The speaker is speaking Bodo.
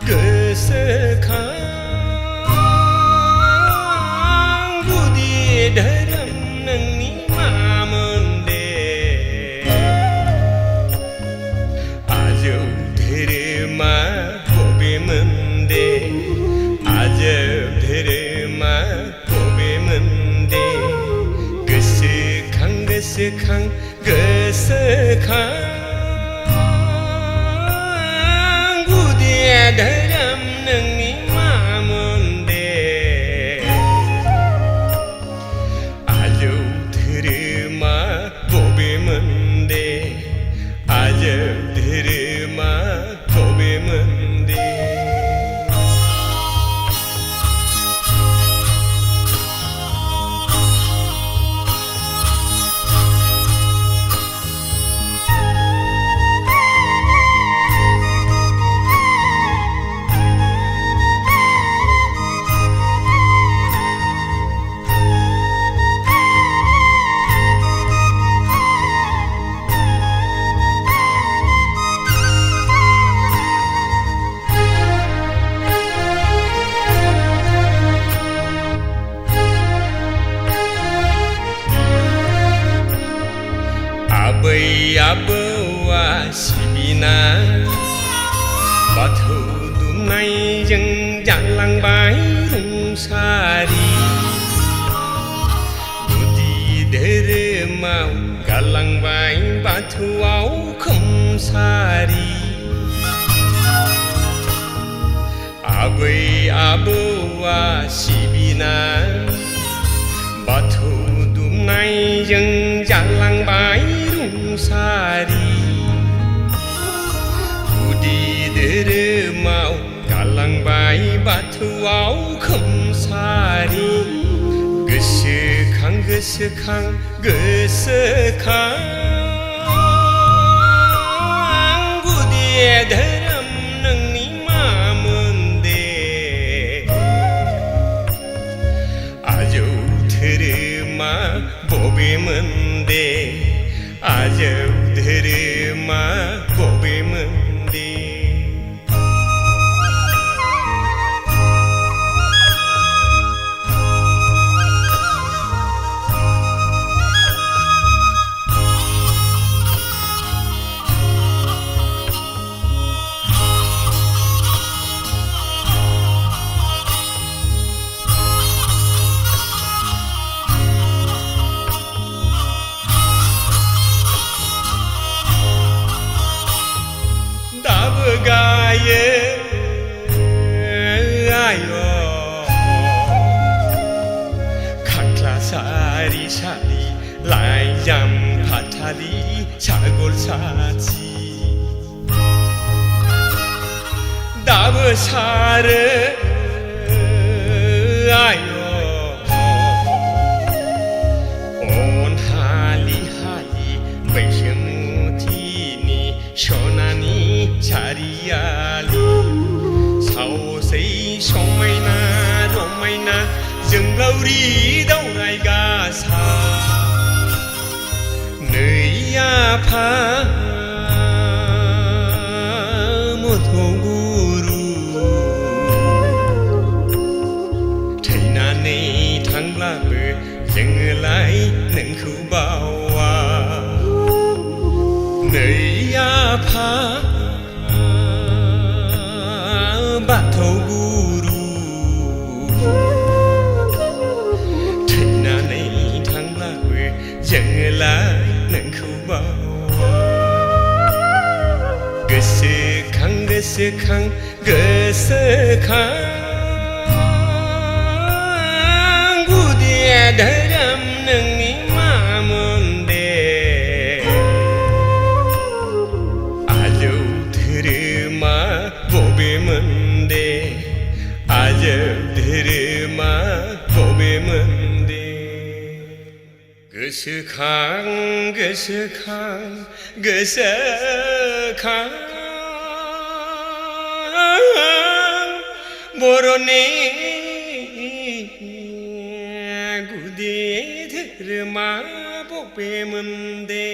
गोसोखां गुदि धोरोम नोंनि मामोन दे आजौ धोरोमा बबेमोन दे आजौ धोरोमा बबेमोन दे गोसोखां गुदि धोरोम नोंनि मामोन दे आजौ धोरोमा बबेमोन दे आजौ धोरोमा बबेमोन दे आबै आबौआ सिबिना बाथौ दुमनायजों जालांबाय रुंसारि गुदि धोरोमाव गालांबाय बाथौआव खोमसारि आबै आबौआ सिबिना बाथौ दुमनायजों जालांबाय रुंसारि गुदि धोरोमाव गालांबाय बाथौआव खोमसारि गोसोखां गुदि धोरोम नोंनि मामोन दे आजौ धोरोमा बबेमोन दे आजौ धोरोमा बबेमोन दे गायो आयो खाख्ला सारि सारि लाइजाम फाथालि सागल साथि दाबो सारो आयो अन हालि हालि बैसोमुथिनि सनानि सारियालि सावसै समायना रमायना जोंलावरि दावराय गासा नै आफा मोथौ गुरु थैनानै थांब्लाबो जोङोलाय नोंखौ बावा नै आफा बाथौ गुरु थैनानै थांब्लाबो जोङोलाय नोंखौ बावा गोसोखां गुदि धोरोम नोंनि मामोन दे आजौ धोरोमा बबेमोन दे आजौ धोरोमा बबेमोन दे गोसोखां बर'नि गुदि धोरोमा बबेमोन दे।